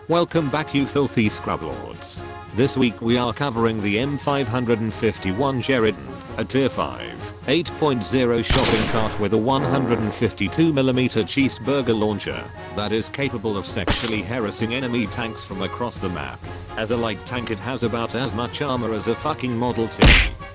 Welcome back, you filthy scrublords. This week we are covering the M551 Sheridan, a tier 5, 8.0 shopping cart with a 152mm cheeseburger launcher that is capable of sexually harassing enemy tanks from across the map. As a light tank, it has about as much armor as a fucking Model T,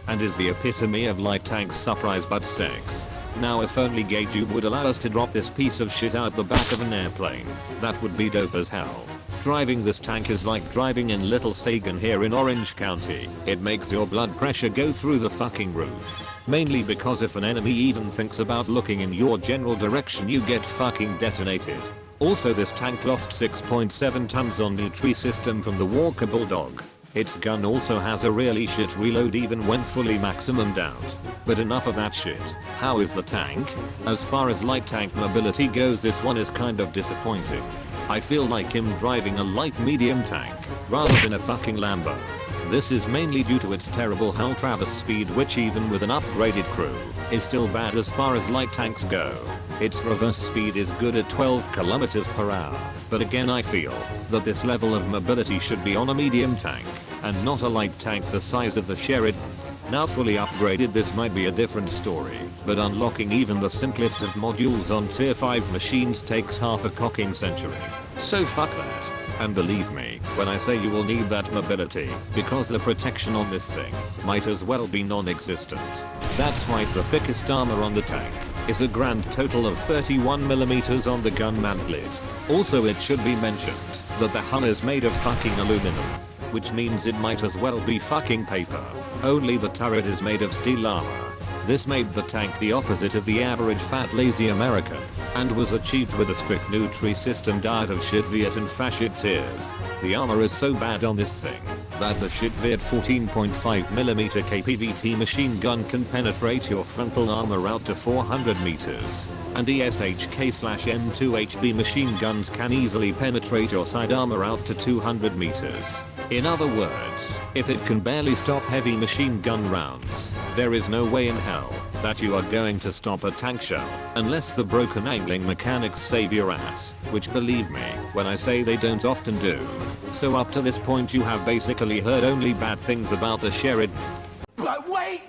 and is the epitome of light tank surprise but sex. Now if only Gage would allow us to drop this piece of shit out the back of an airplane, that would be dope as hell. Driving this tank is like driving in Little Sagan here in Orange County. It makes your blood pressure go through the fucking roof. Mainly because if an enemy even thinks about looking in your general direction, you get fucking detonated. Also, this tank lost 6.7 tons on Nutri-System from the Walker Bulldog. Its gun also has a really shit reload even when fully maximumed out. But enough of that shit. How is the tank? As far as light tank mobility goes, this one is kind of disappointing. I feel like him driving a light medium tank rather than a fucking Lambo. This is mainly due to its terrible hull traverse speed, which even with an upgraded crew is still bad as far as light tanks go. Its reverse speed is good at 12 km per hour, but again I feel that this level of mobility should be on a medium tank and not a light tank the size of the Sheridan. Now fully upgraded, this might be a different story, but unlocking even the simplest of modules on tier 5 machines takes half a cocking century. So fuck that. And believe me when I say you will need that mobility, because the protection on this thing might as well be non-existent. That's right, the thickest armor on the tank is a grand total of 31mm on the gun mantlet. Also, it should be mentioned that the hull is made of fucking aluminum, which means it might as well be fucking paper. Only the turret is made of steel armor. This made the tank the opposite of the average fat lazy American, and was achieved with a strict Nutri-System diet of shit Viet and fascist tiers. The armor is so bad on this thing that the shit Viet 14.5mm KPVT machine gun can penetrate your frontal armor out to 400 meters, and ESHK/M2HB machine guns can easily penetrate your side armor out to 200 meters. In other words, if it can barely stop heavy machine gun rounds, there is no way in hell that you are going to stop a tank shell unless the broken angling mechanics save your ass, which believe me when I say they don't often do. So up to this point you have basically heard only bad things about the Sheridan. But wait!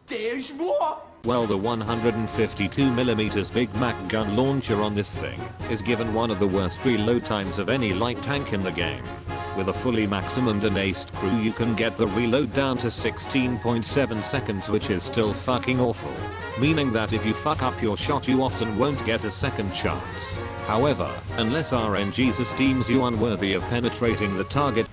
There's more! Well, the 152mm Big Mac gun launcher on this thing is given one of the worst reload times of any light tank in the game. With a fully maximumed and aced crew, you can get the reload down to 16.7 seconds, which is still fucking awful. Meaning that if you fuck up your shot, you often won't get a second chance. However, unless RNG deems you unworthy of penetrating the target,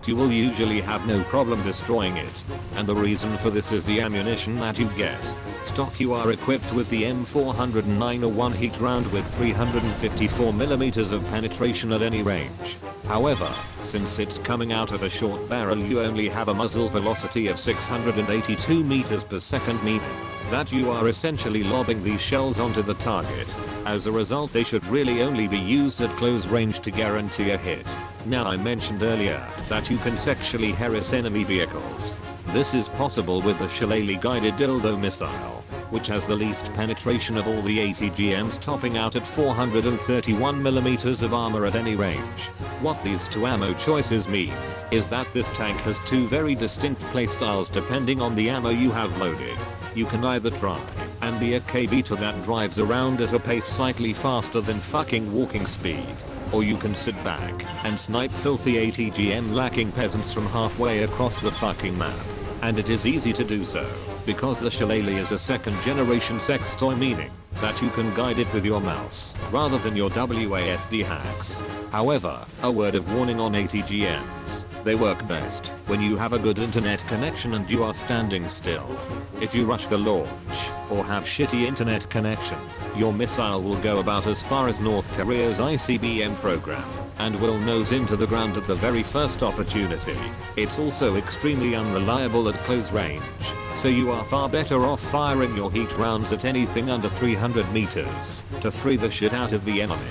you will usually have no problem destroying it, and the reason for this is the ammunition that you get. Stock, you are equipped with the M409, a one heat round with 354mm of penetration at any range. However, since it's coming out of a short barrel, you only have a muzzle velocity of 682 meters per second, meaning that you are essentially lobbing these shells onto the target. As a result, they should really only be used at close range to guarantee a hit. Now, I mentioned earlier that you can sexually harass enemy vehicles. This is possible with the Shillelagh guided dildo missile, which has the least penetration of all the ATGMs, topping out at 431mm of armor at any range. What these two ammo choices mean is that this tank has two very distinct playstyles depending on the ammo you have loaded. You can either try and be a KV2 that drives around at a pace slightly faster than fucking walking speed, or you can sit back and snipe filthy ATGM lacking peasants from halfway across the fucking map. And it is easy to do so, because the Shillelagh is a second generation sex toy, meaning that you can guide it with your mouse rather than your WASD hacks. However, a word of warning on ATGMs: they work best when you have a good internet connection and you are standing still. If you rush the launch or have shitty internet connection, your missile will go about as far as North Korea's ICBM program and will nose into the ground at the very first opportunity. It's also extremely unreliable at close range, so you are far better off firing your heat rounds at anything under 300 meters to free the shit out of the enemy.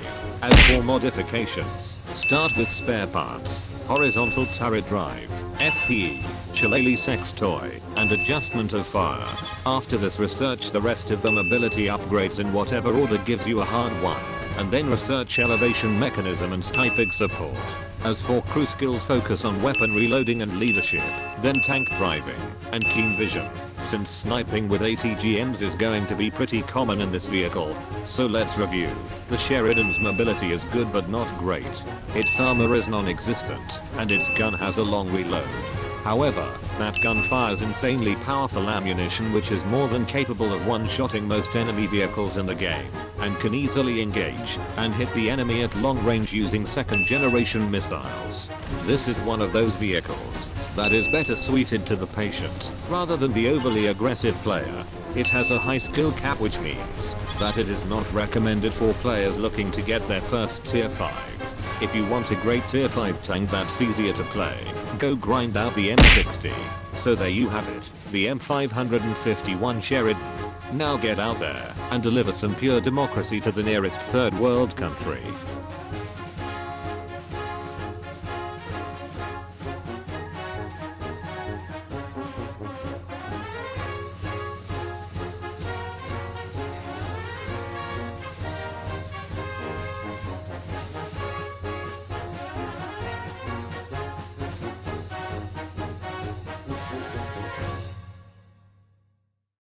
As for modifications, Start with spare parts, horizontal turret drive, FPE, shillelagh sex toy, and adjustment of fire. After this, research the rest of the mobility upgrades in whatever order gives you a hard one, and then research elevation mechanism and typing support. As for crew skills, focus on weapon reloading and leadership, then tank driving, and keen vision, since sniping with ATGMs is going to be pretty common in this vehicle. So let's review. The Sheridan's mobility is good but not great. Its armor is non-existent, and its gun has a long reload. However, that gun fires insanely powerful ammunition which is more than capable of one-shotting most enemy vehicles in the game, and can easily engage and hit the enemy at long range using second-generation missiles. This is one of those vehicles that is better suited to the patient rather than the overly aggressive player. It has a high skill cap, which means that it is not recommended for players looking to get their first tier 5. If you want a great tier 5 tank that's easier to play, go grind out the M60. So there you have it, the M551 Sheridan. Now get out there and deliver some pure democracy to the nearest third world country.